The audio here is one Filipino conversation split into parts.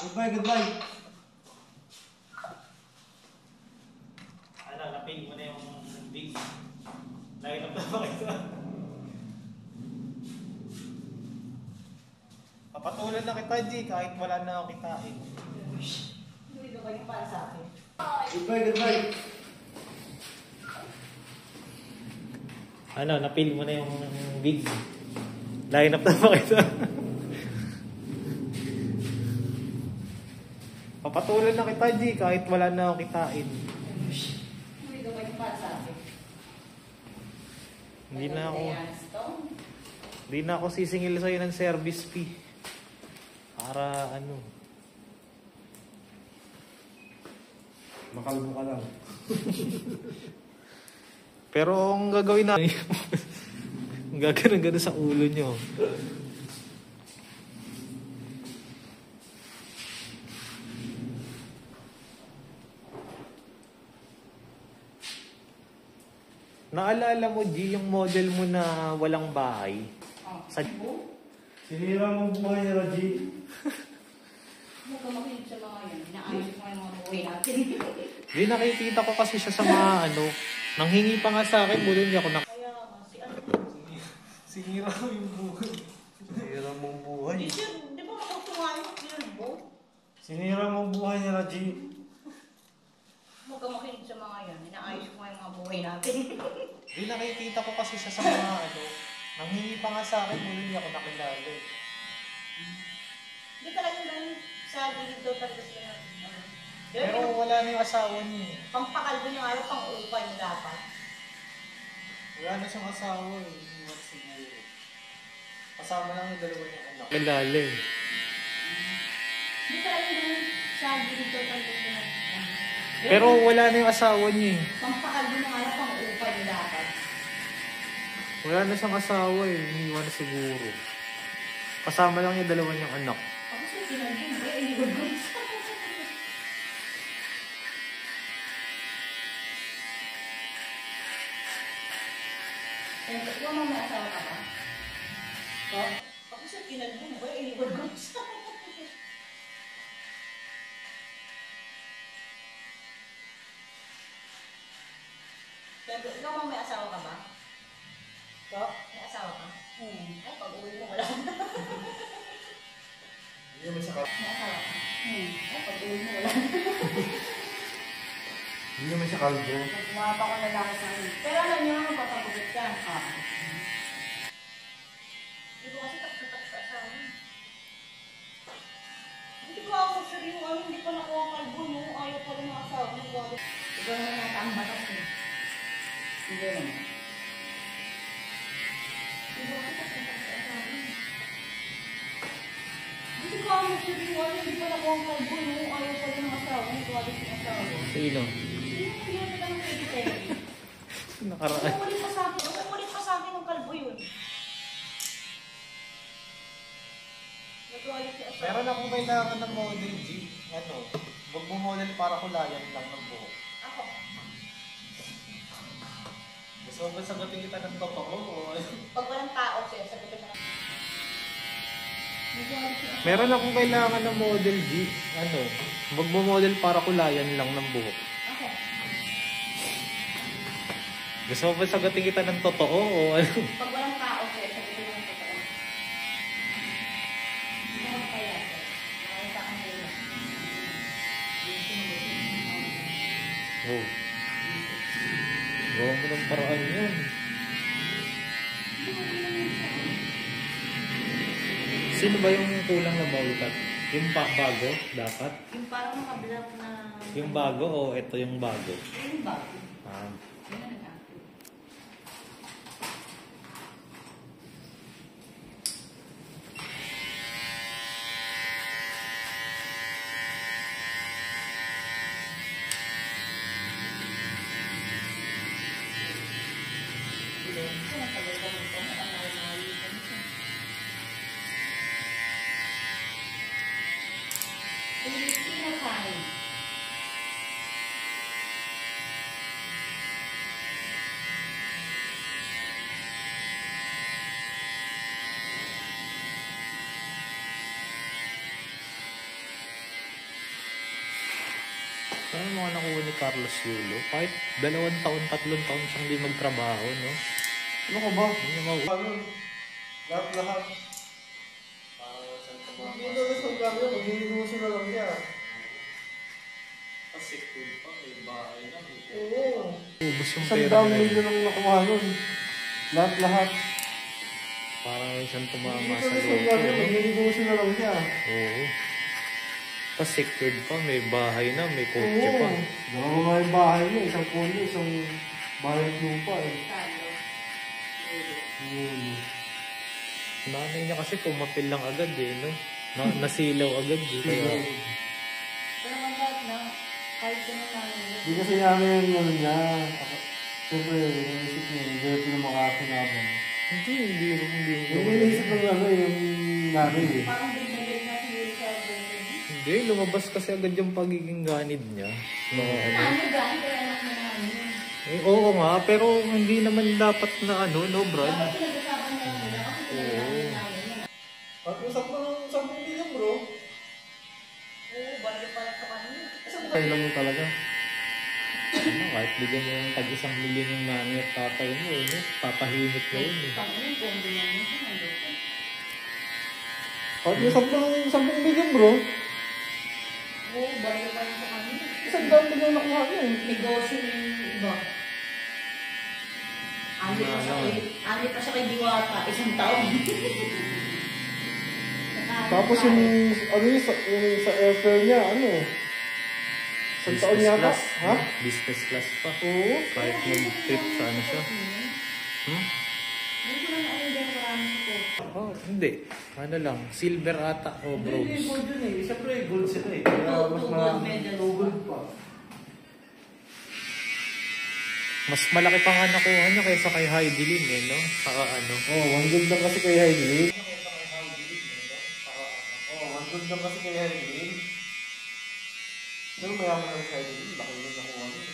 Goodbye, goodbye. Ano, napin mo na yung big. Nakita mo ba ito? Papatulan na kita, G, kahit wala na ako kitain. Hindi ka ba yung para sa akin? Goodbye, goodbye. Ano, napin mo na yung big. Line up na ba ito? Papatulan na kita, G, kahit wala na ako kitain. Hindi ka ba yung para sa akin? Hindi na ako sisingil sa'yo ng service fee. Para ano. Makalmo ka lang. Pero ang gagawin natin, ang gagawin sa ulo nyo. Naalala mo, G, yung model mo na walang bahay? Sa... Sinira mo buhay ni Raji. Huwag ka makinig sa mga yan. Inaayos mo yung mga buhay natin. Di, nakikita ko kasi siya sa mga ano, nanghingi pa nga sa akin, bulo hindi ako Kaya si ano? Sinira ko yung buhay. Sinira mong buhay. Di ba makutunga yung pinalbo? Sinira mong buhay ni Raji. Huwag ka makinig sa mga yan. Inaayos mo yung mga buhay natin. Di, nakikita ko kasi siya sa mga ano, nanghingi pa nga sa akin, bulo hindi ako nakilala. Hindi talaga lang sa gilid daw talaga sila. Pero wala na yung asawa niya. Pampakalbo niya ayaw, pang-upay niya dapat. Wala na siyang asawa eh. Iwan siguro. Kasama lang yung dalawa niyang anak. Kilala eh. Hindi talaga lang sa gilid daw talaga sila. Pero wala na yung asawa niya eh. Pampakalbo niya ayaw, pang-upay niya dapat. Wala na siyang asawa eh. Iniwan siguro. Kasama lang yung dalawa niyang anak. Ako siya pinagin, eh, iniwan ko isa. Ikaw mo may asawa ka ba? Ako siya pinagin, eh, iniwan ko isa. Ikaw mo may asawa ka ba? May asawa ka? Ay, pag-uwi mo wala. Hindi mo siya May asawa ka? Ay, pag-uwi mo wala. Hindi mo siya kalbo. Gumapa ko na lang sa akin. Pero alam niyo, magpapagulit ka. Hindi ko kasi takot sa asawa. Hindi ko ako sure yung ano, hindi pa nakuha ang kalbo mo. Ayaw pa rin ang asawa mo. Ikaw naman yata ang batas mo. Hindi naman. Hindi ko kasi takot sa asawa. Hindi ko ako sure yung ano, hindi pa nakuha ang kalbo mo. Ayaw pa rin ang asawa mo. Ikaw rin ang asawa mo. Sino? Nakaraan. Umulit pa sa akin ng kalbo yun. Meron akong kailangan ng model G. Ano? Huwag mo model para kulayan lang ng buhok. Ako. Gusto mo ba sagutin kita ng totoo o ano? Pag walang tao siya, sagutin mo na. Meron akong kailangan ng model G. Ano? Huwag mo model para kulayan lang ng buhok. Ako. Gusto mo ba sagutin kita ng totoo o ano? Pag walang tao siya, sagutin mo na totoo. Hindi mo kaya siya. Nakita kang muna. Oh. Gawa mo ng paraan yun. Sino ba yung kulang na bawal? Yung bago dapat? Yung parang nakablap na... Yung bago o ito yung bago? Yung bago. Ah. Yun na nag-active. Ano mga nakuha ni Carlos Yulo? Kahit 2 taon, 3 taon siyang di magtrabaho, no? Ano ka ba? Hindi niya mau- Ano? Lahat. Hindi na sa kami, magliligoso na lang niya. Kasi cool pa, may bahay na. Oo. Ubus yung Isang pera dami nila. na lang nakuha nun. Lahat. Parang may siyang tumama Hindi sa na sa loob. kami, no? magliligoso na lang siya. Oo. Tapos secured pa, may bahay na, may kotse pa. Dalawa nga yung bahay niya, isang kondo, isang bahay at lupa eh. Nanay niya kasi pumapil lang agad eh, no? Nasilaw agad eh. Kaya, Pero naman lahat na, kahit ganun namin. Hindi kasi namin yung ano niya. Siyempre, naisip niya, hindi na pinamakakinabang. hindi. Yung naisip ng ano, yung nanay eh. Parang bigla na siguro sa ganun. Hindi, lumabas kasi agad yung pagiging ganid niya. No, ano. Ano gano'n, kaya anak mo na ano. Oo nga, pero hindi naman dapat na ano, no, Brad? Dapat pinag-usapan na lang nila kasi pinag-usapan namin. At usap ng 10 million bro. Oo, balik pala sa kanila. Kaya lang mo talaga. Ano, kahit bigyan mo yung tag-1,000,000 yung nanay at tatay mo, eh, no? Papahimik na yun, eh. Panginoon, kung ganyan mo siya, nandito. At usap ng 10 million bro. Oo, balik pala sa kanila. 100 million nakuha niya eh. Negosyo ng iba. Ani pa siya kay Diwata, 1 taon. Tapos yung, ano yung sa airfare niya, ano? Isang taon Business yata. class. Ha? Business class pa. Oo. Kahit mag-trip sa ano siya. Hindi ko na naalala marami ko. Oh, hindi. Ano lang, silver ata o Hindi, bronze. gold yun eh. Siyempre, gold sila eh. Kaya mas Gold marami. medal. Gold pa. Mas malaki pa nga nakuha niya kaysa kay Heidelin, eh, no? Saka ano. Oh, 1 gold lang kasi kay Heidelin. Oh, 1 gold lang kasi kay Heidelin. Pero mayaman lang kay Heidelin. Laki lang nakuha niya.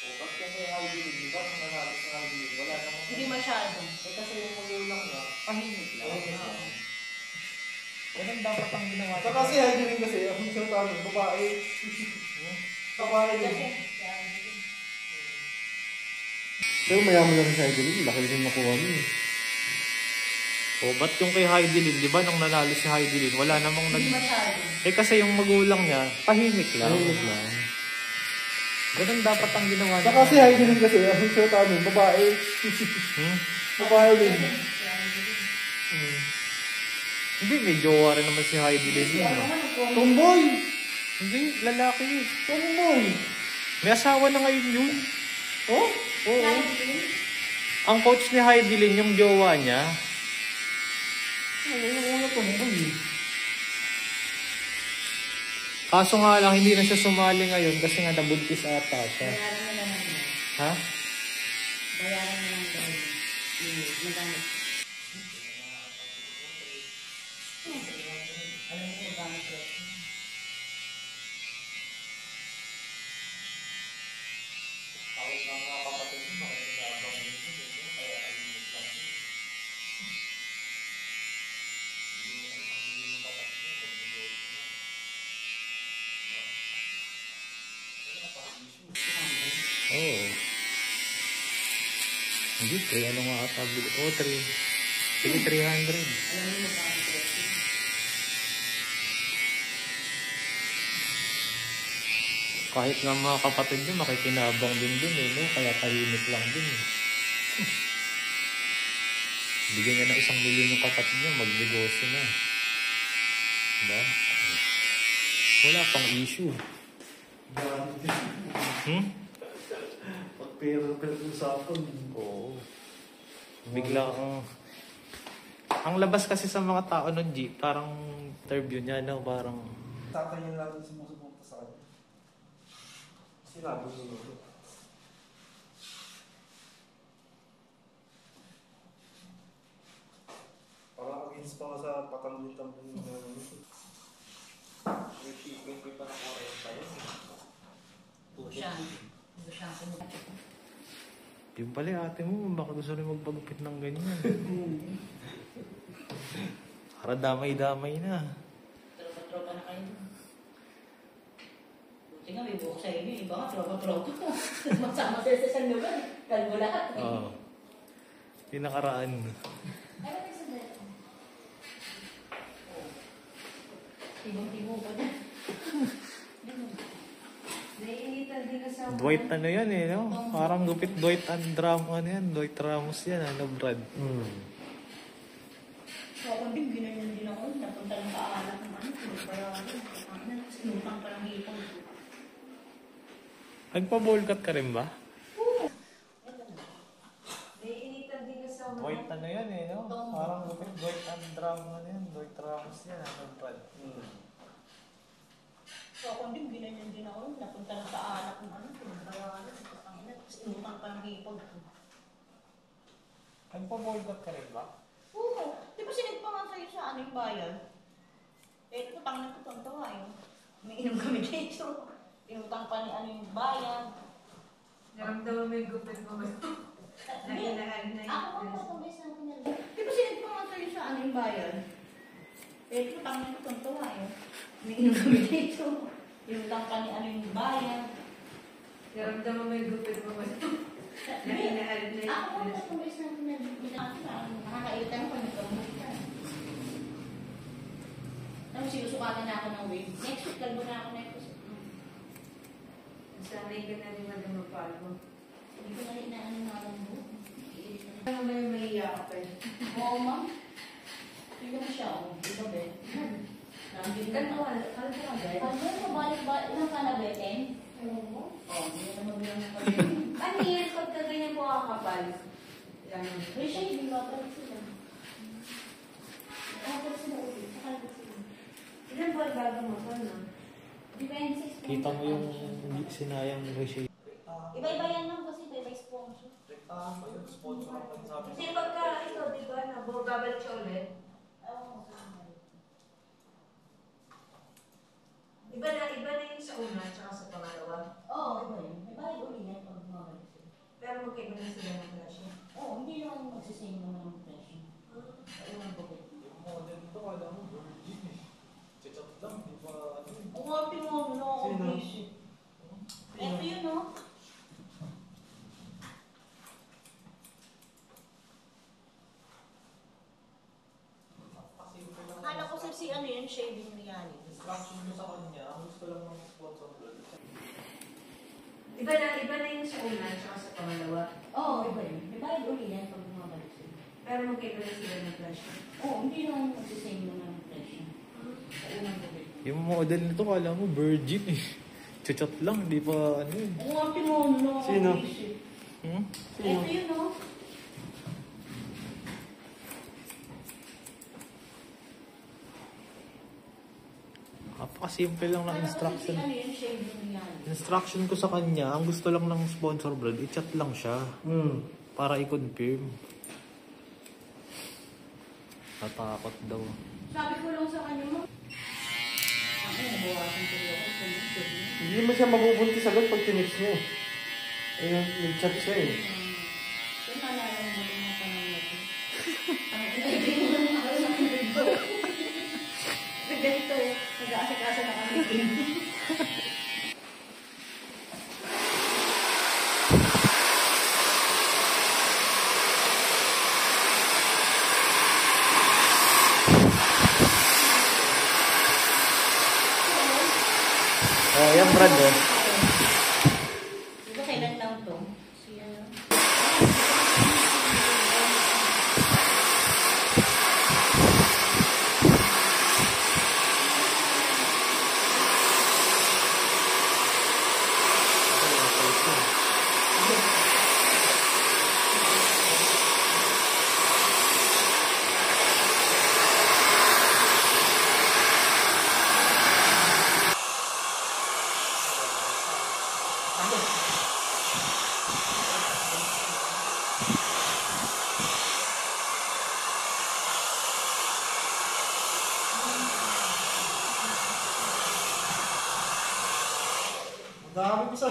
Oh, kasi kay Heidelin, di ba? Kung nanalo sa Heidelin, wala namang... Hindi masyado. Eh, kasi yung magulang niya, Pahimik lang. Ganun dapat ang ginawa saka si Heidelin kasi, ang isang tanong, babae. Babae din. Pero mayaman lang si Heidelin, laki lang nakuha niya. O, ba't yung kay Heidelin, di ba nung nanalo si Heidelin, wala namang nag... Hindi masyado. Eh kasi yung magulang niya, pahimik lang. Pahimik lang. Ganun dapat ang ginawa niya. Saka si Heidelin kasi, ang isang tanong, babae. Hmm? Babae din. Hindi, may jowa rin naman si Heidelin yun. No? Tomboy! Hindi, lalaki. Tomboy! May asawa na ngayon yun. Oh? Oo. Ang coach ni Heidelin, yung jowa niya, Yung una tomboy. kaso nga lang, hindi na siya sumali ngayon kasi nga nabuntis ata siya. Bayaran na lang naman. Ha? Bayaran na lang daw. Magamit. Alam mo kung bakit yun? Oo. Hindi, 3 ano nga ata. Oh, 3. Sige, 300. Alam mo bakit yun? Kahit nga mga kapatid niya, makikinabang din eh, no? Kaya tahimik lang din eh. Bigyan niya ng 1,000,000 yung kapatid niya, magnegosyo na. Diba? Wala pang issue. Hmm? Pag pera usapan. Oo. Bigla ang labas kasi sa mga tao ng jeep, parang interview niya, no? Parang, Tatay niya lang yung sumusuporta sa kanya. Sinabi ko lolo. Parang against pa nga sa patambling-tambling na may shipping fee pa na 40 yun. Siya ang kumukha. yung pala ate mo, baka gusto rin magpagupit ng ganyan. Para damay-damay na. Tropa-tropa na kayo. Sige nga, may buhok sa inyo. Iba nga, tropa-tropa. Masama sa isang lugar. Kalbo lahat. Oo. Yung nakaraan. Ay, ba't yung sandali? Tibong-tibong pa na. Naiinitan din ka sa... Dwight ano yan eh, no? Parang gupit Dwight and Ramos, ano yan? Dwight Ramos yan, ano Brad? So ako din, ginanyan din ako. Napunta lang kaalat ng ano. Sinutang pa lang hipon. Nagpa-bowl cut ka rin ba? Oo. Naiinitan din ka sa... Dwight ano yan eh, no? Parang gupit Dwight and Ramos, ano yan? Dwight Ramos yan, ano Brad? So ako din, ginanyan din ako. Napunta lang kaalat ng ano. Sinutang pa lang hipon. Nagpa-bowl cut ka rin ba? Oo. Di ba sinigpa nga sa'yo sa ano yung bayan? Eh, utang na tutong-tawa yun. May inom kami dito. Inutang pa ni ano yung bayan. Naramdaman mo yung gupit mo ba? Nahinaan na yun. Ako ang patumis na pinag- Di ba sinigpa nga sa'yo sa ano yung bayan? Eh, utang na tutong-tawa yun. May inom kami dito. Inutang pa ni ano yung bayan. Naramdaman mo yung gupit mo ba? Nahinaan na yun. Ako ang patumis na pinag- Nakakaitan ko nagkamutan. Tapos sinusukatan na ako ng wave. Next week, kalbo na ako next week. Sanay ka na rin magpapal mo. Hindi ko na rin na ano nga lang mo. Ano ba yung mahiya ka pa yun? Oo, ma'am. Tingnan mo siya, oh. Ito, be. Nandito na. Ano ka ba? Ano, mabalik-balik lang ka na, be, 10? Oo. Oo, hindi na mabilang ng pag Ano yun? Pagka ganyan po kakapal? Yan. Reshape, di ba? Balik sila. Balik sila ulit. Balik sila. Ilan ba bago mo pa, no? Depende sa Kita mo yung sinayang reshape. Iba-iba yan lang kasi iba-iba sponsor. Sponsor ang pagsabi. Kasi pagka ito, di ba, babalik siya ulit? Oo. Iba na yung sa una, tsaka sa pangalawa. Oo, iba yun. May bayad ulit yan pag bumabalik sila. Pero magkaiba na sila ng presyo. Oo, hindi naman magsisame naman ang presyo. Sa unang bukit. Model to, alam mo, virgin eh. Chichat lang, di ba ano eh. Ang arte mo, no? Sino? Ito yun, no? Akala ko sir si ano yun, shaving ni Yani. Instruction mo sa kanya, ang gusto lang ng sponsor blood. Iba na yung sa una, tsaka sa pangalawa. Oo, iba yun. May bayad ulit yan pag bumabalik sila. Pero magkaiba na sila ng presyo. Oo, hindi naman magsisame naman ang presyo. Sa unang bukit. Yung model nito, kala mo, virgin eh. Chichat lang, di pa ano eh. Ang arte mo, no? Sino? Hmm? Ito yun, no? Napakasimple lang ng instruction. Ano yun, shaving ni Yani. Instruction ko sa kanya, ang gusto lang ng sponsor brand, i-chat lang siya. Para i-confirm. Natakot daw. Sabi ko lang sa kanya mo. Ako, nabawasan ko ako sa YouTube. Hindi mo siya mabubuntis agad pag tinext mo. Ayun, nag-chat siya eh. Kung naalala mo din yung tanong natin. Ang hindi mo lang ako sa video. Ganito eh. Nag-aasakasa na kami. Oh, yan brand eh. Di ba kailan lang to? Siya. Dami ko sa...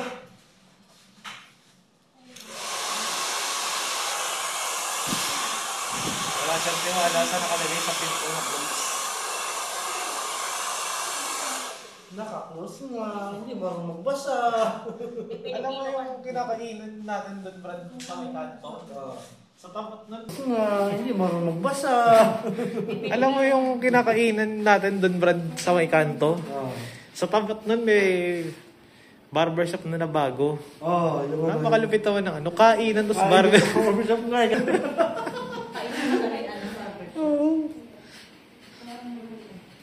Wala siyang tiwala sa nakalagay sa pinto ng clothes. Naka-close nga, hindi marunong magbasa. Alam mo yung kinakainan natin doon, Brad, sa may kanto? Sa tapat nun. Nga, hindi marunong magbasa. Alam mo yung kinakainan natin doon, Brad, sa may kanto? Sa tapat nun may barbershop na bago. Yung Napakalupit naman ng ano, kainan to sa barbershop. Barbershop nga. Kailan mo na rin ano sabi?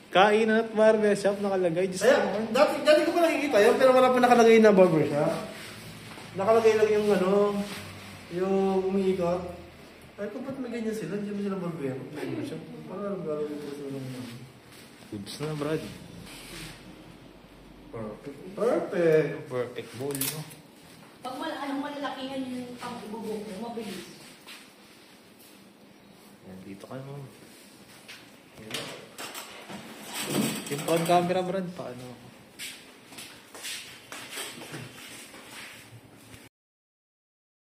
Kainan at barbershop nakalagay. Diyos Kaya, ko naman. dati ko pa nakikita yun, pero wala pa nakalagay na barbershop. Nakalagay lang yung ano, yung umiikot. Ay, kung ba't may ganyan sila? Hindi mo sila barbershop. Parang gagawin ko sila ng Goods na, Brad. perfect. Perfect. Perfect bowl, no? Pag anong malalakihan yung pang-ibubog mo, mabilis. Nandito ka naman. Yung on camera, Brad, paano?